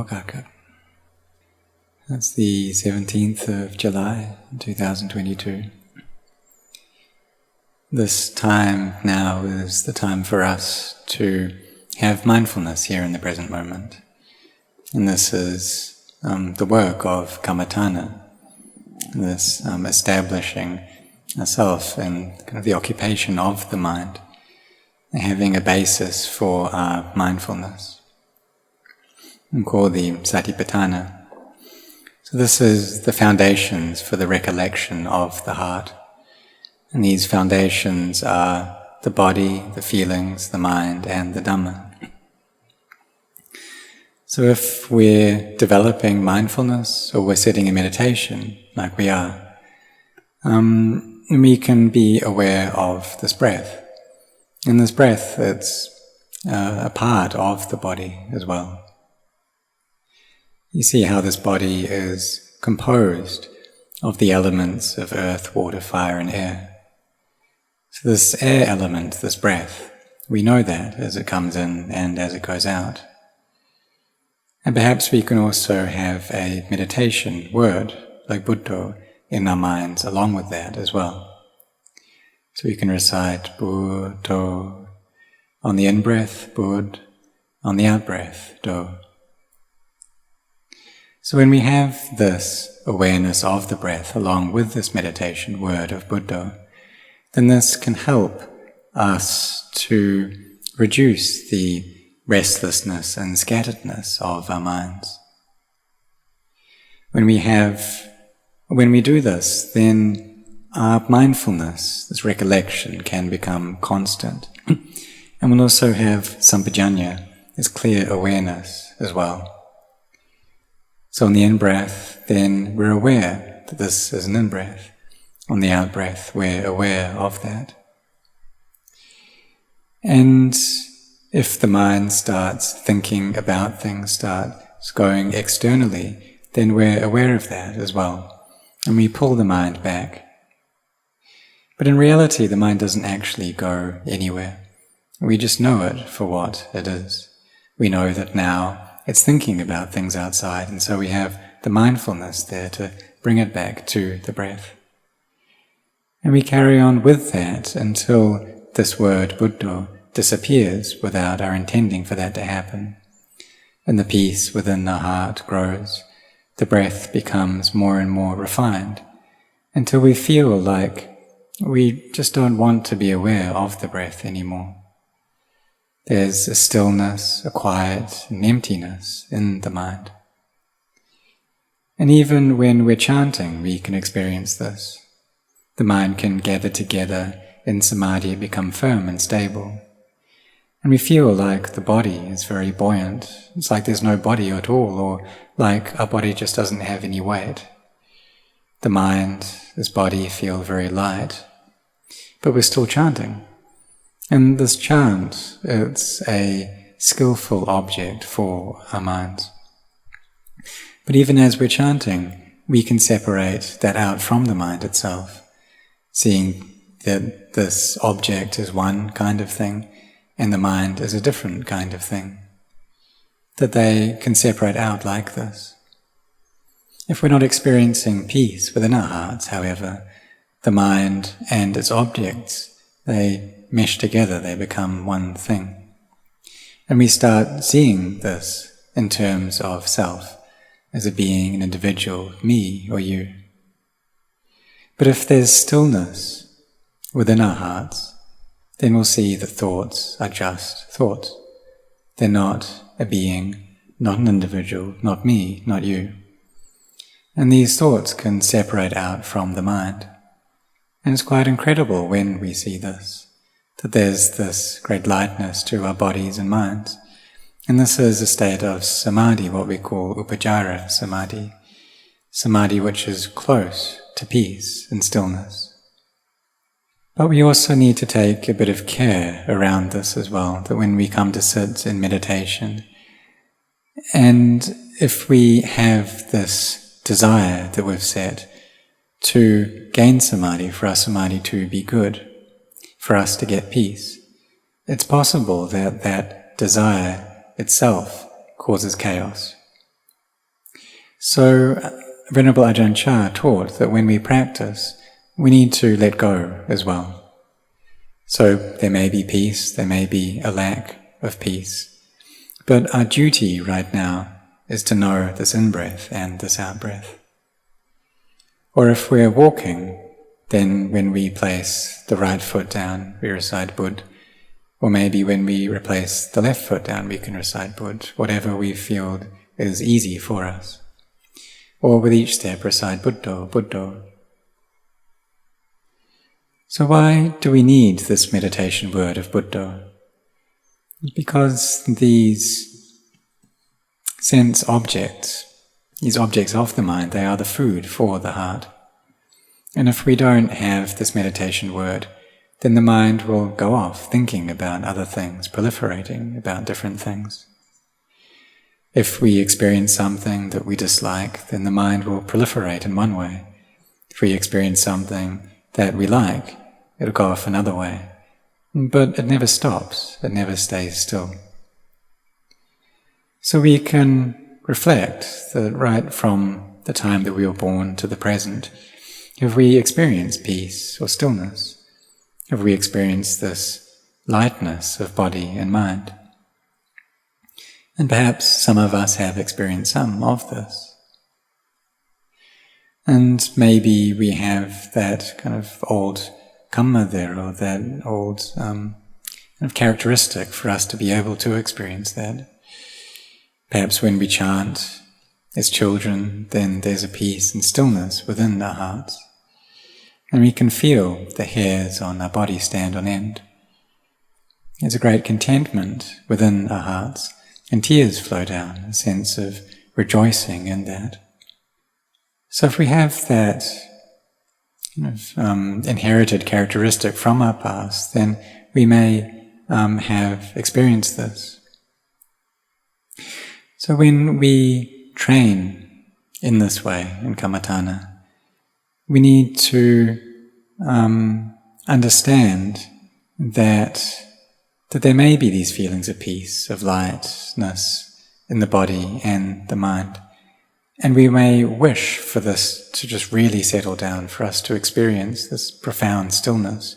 Okaka. That's the 17th of July, 2022. This time now is the time for us to have mindfulness here in the present moment. And this is the work of kammatthana, this establishing a self and kind of the occupation of the mind, having a basis for our mindfulness, and called the satipatthana. So this is the foundations for the recollection of the heart. And these foundations are the body, the feelings, the mind, and the Dhamma. So if we're developing mindfulness, or we're sitting in meditation, like we are, we can be aware of this breath. And this breath, it's a part of the body as well. You see how this body is composed of the elements of earth, water, fire, and air. So this air element, this breath, we know that as it comes in and as it goes out. And perhaps we can also have a meditation word, like Buddha, in our minds along with that as well. So we can recite Buddha on the in-breath, Bud, on the out-breath, Do. So when we have this awareness of the breath along with this meditation word of Buddha, then this can help us to reduce the restlessness and scatteredness of our minds. When we do this, then our mindfulness, this recollection, can become constant. And we'll also have sampajanya, this clear awareness as well. So on the in-breath, then we're aware that this is an in-breath. On the out-breath, we're aware of that. And if the mind starts thinking about things, starts going externally, then we're aware of that as well. And we pull the mind back. But in reality, the mind doesn't actually go anywhere. We just know it for what it is. We know that now it's thinking about things outside, and so we have the mindfulness there to bring it back to the breath. And we carry on with that until this word, Buddha, disappears without our intending for that to happen. And the peace within our heart grows. The breath becomes more and more refined until we feel like we just don't want to be aware of the breath anymore. There's a stillness, a quiet, an emptiness in the mind. And even when we're chanting, we can experience this. The mind can gather together in samadhi, become firm and stable. And we feel like the body is very buoyant. It's like there's no body at all, or like our body just doesn't have any weight. The mind, this body feel very light, but we're still chanting. And this chant, it's a skillful object for our minds. But even as we're chanting, we can separate that out from the mind itself, seeing that this object is one kind of thing and the mind is a different kind of thing, that they can separate out like this. If we're not experiencing peace within our hearts, however, the mind and its objects, they mesh together, they become one thing. And we start seeing this in terms of self, as a being, an individual, me or you. But if there's stillness within our hearts, then we'll see that thoughts are just thoughts. They're not a being, not an individual, not me, not you. And these thoughts can separate out from the mind. And it's quite incredible when we see this, that there's this great lightness to our bodies and minds. And this is a state of samadhi, what we call upajjhara samadhi, samadhi which is close to peace and stillness. But we also need to take a bit of care around this as well, that when we come to sit in meditation, and if we have this desire that we've set to gain samadhi, for our samadhi to be good, for us to get peace, it's possible that that desire itself causes chaos. So Venerable Ajahn Chah taught that when we practice, we need to let go as well. So there may be peace, there may be a lack of peace, but our duty right now is to know this in-breath and this out-breath. Or if we're walking, then when we place the right foot down, we recite Bud. Or maybe when we replace the left foot down, we can recite Bud, whatever we feel is easy for us. Or with each step recite Buddho, Buddho. So why do we need this meditation word of Buddho? Because these sense objects, these objects of the mind, they are the food for the heart. And if we don't have this meditation word, then the mind will go off thinking about other things, proliferating about different things. If we experience something that we dislike, then the mind will proliferate in one way. If we experience something that we like, it'll go off another way. But it never stops, it never stays still. So we can reflect that right from the time that we were born to the present, have we experienced peace or stillness? Have we experienced this lightness of body and mind? And perhaps some of us have experienced some of this. And maybe we have that kind of old karma there, or that old kind of characteristic for us to be able to experience that. Perhaps when we chant as children, then there's a peace and stillness within our hearts. And we can feel the hairs on our body stand on end. There's a great contentment within our hearts, and tears flow down, a sense of rejoicing in that. So if we have that inherited characteristic from our past, then we may have experienced this. So when we train in this way, in kammatthana, we need to understand that there may be these feelings of peace, of lightness in the body and the mind. And we may wish for this to just really settle down, for us to experience this profound stillness.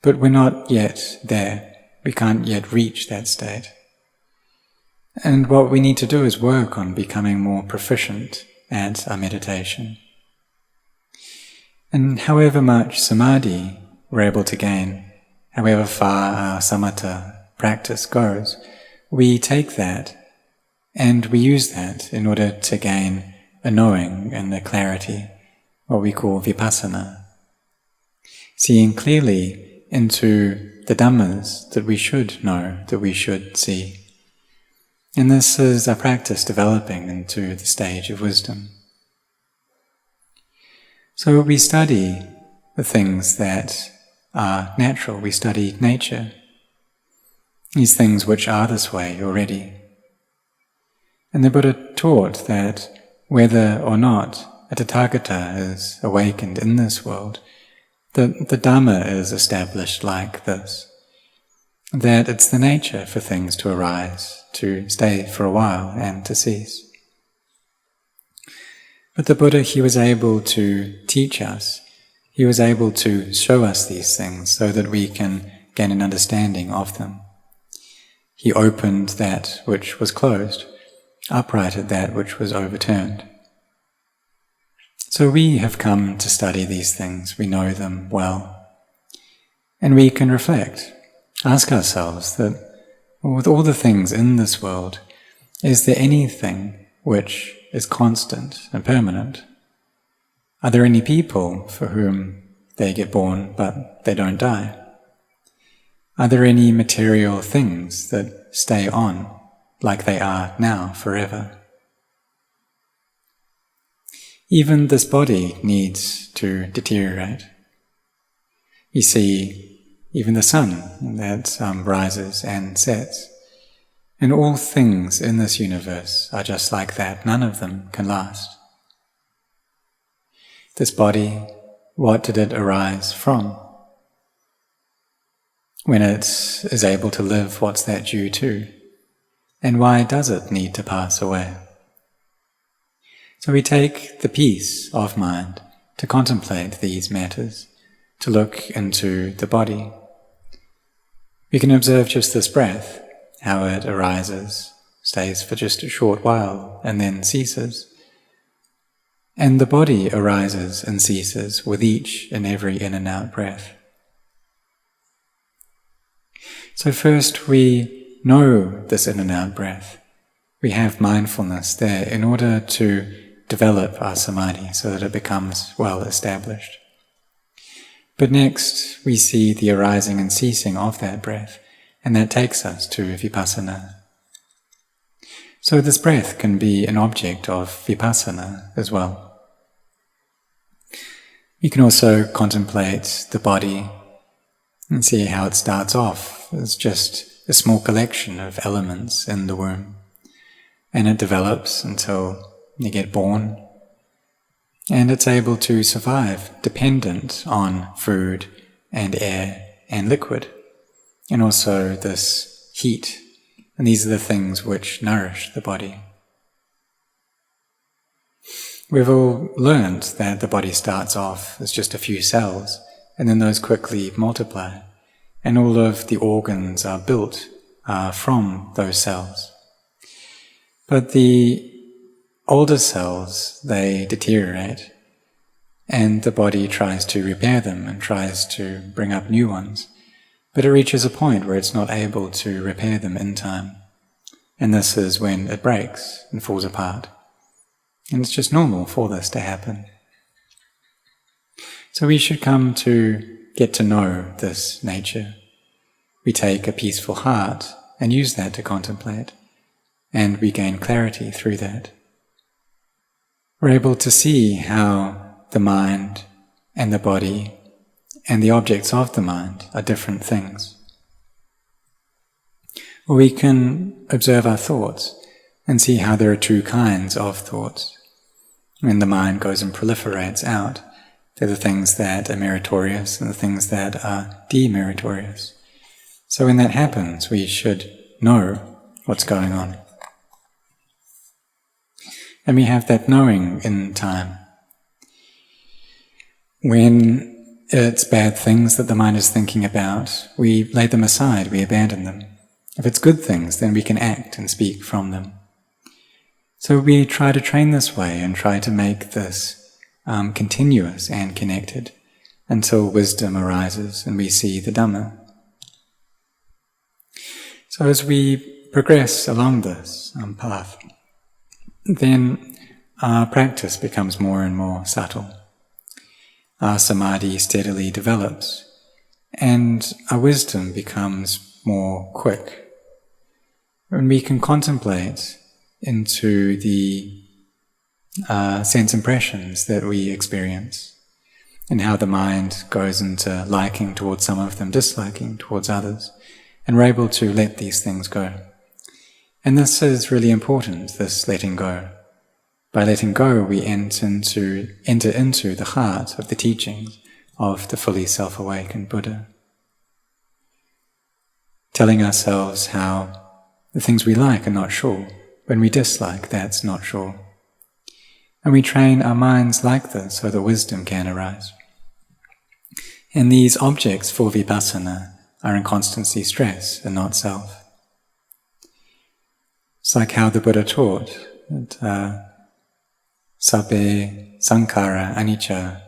But we're not yet there. We can't yet reach that state. And what we need to do is work on becoming more proficient at our meditation. And however much samadhi we're able to gain, however far our samatha practice goes, we take that and we use that in order to gain a knowing and a clarity, what we call vipassana. Seeing clearly into the Dhammas that we should know, that we should see. And this is our practice developing into the stage of wisdom. So we study the things that are natural, we study nature, these things which are this way already. And the Buddha taught that whether or not a Tathagata is awakened in this world, the Dhamma is established like this, that it's the nature for things to arise, to stay for a while and to cease. But the Buddha, he was able to teach us, he was able to show us these things so that we can gain an understanding of them. He opened that which was closed, uprighted that which was overturned. So we have come to study these things, we know them well. And we can reflect, ask ourselves that with all the things in this world, is there anything which is constant and permanent? Are there any people for whom they get born but they don't die? Are there any material things that stay on like they are now forever? Even this body needs to deteriorate. You see, even the sun that rises and sets. And all things in this universe are just like that. None of them can last. This body, what did it arise from? When it is able to live, what's that due to? And why does it need to pass away? So we take the peace of mind to contemplate these matters, to look into the body. We can observe just this breath, how it arises, stays for just a short while, and then ceases. And the body arises and ceases with each and every in and out breath. So first we know this in and out breath. We have mindfulness there in order to develop our samadhi so that it becomes well established. But next we see the arising and ceasing of that breath, and that takes us to vipassana. So this breath can be an object of vipassana as well. You can also contemplate the body and see how it starts off as just a small collection of elements in the womb, and it develops until you get born, and it's able to survive dependent on food and air and liquid, and also this heat, and these are the things which nourish the body. We've all learned that the body starts off as just a few cells, and then those quickly multiply, and all of the organs are built from those cells. But the older cells, they deteriorate, and the body tries to repair them and tries to bring up new ones, but it reaches a point where it's not able to repair them in time, and this is when it breaks and falls apart. And it's just normal for this to happen. So we should come to get to know this nature. We take a peaceful heart and use that to contemplate, and we gain clarity through that. We're able to see how the mind and the body and the objects of the mind are different things. Or we can observe our thoughts and see how there are two kinds of thoughts. When the mind goes and proliferates out, they're the things that are meritorious and the things that are demeritorious. So when that happens, we should know what's going on. And we have that knowing in time. When it's bad things that the mind is thinking about, we lay them aside, we abandon them. If it's good things, then we can act and speak from them. So we try to train this way and try to make this continuous and connected until wisdom arises and we see the Dhamma. So as we progress along this path, then our practice becomes more and more subtle. Our samadhi steadily develops, and our wisdom becomes more quick. And we can contemplate into the sense impressions that we experience, and how the mind goes into liking towards some of them, disliking towards others, and we're able to let these things go. And this is really important, this letting go. By letting go, we enter into the heart of the teachings of the fully self-awakened Buddha, telling ourselves how the things we like are not sure, when we dislike, that's not sure. And we train our minds like this so that wisdom can arise. And these objects for vipassana are in constancy stress and not self. It's like how the Buddha taught that sabbe sankhara anicca,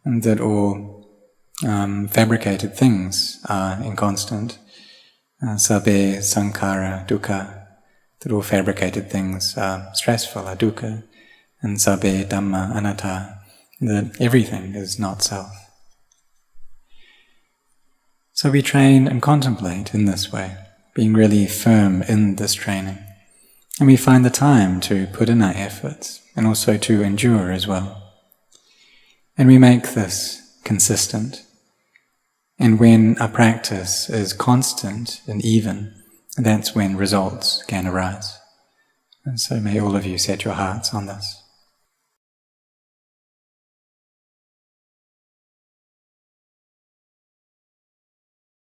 and that all fabricated things are inconstant. Sabbe sankhara dukkha, that all fabricated things are stressful, are dukkha. And sabbe Dhamma anatta, that everything is not self. So we train and contemplate in this way, being really firm in this training. And we find the time to put in our efforts, and also to endure as well. And we make this consistent. And when our practice is constant and even, that's when results can arise. And so may all of you set your hearts on this.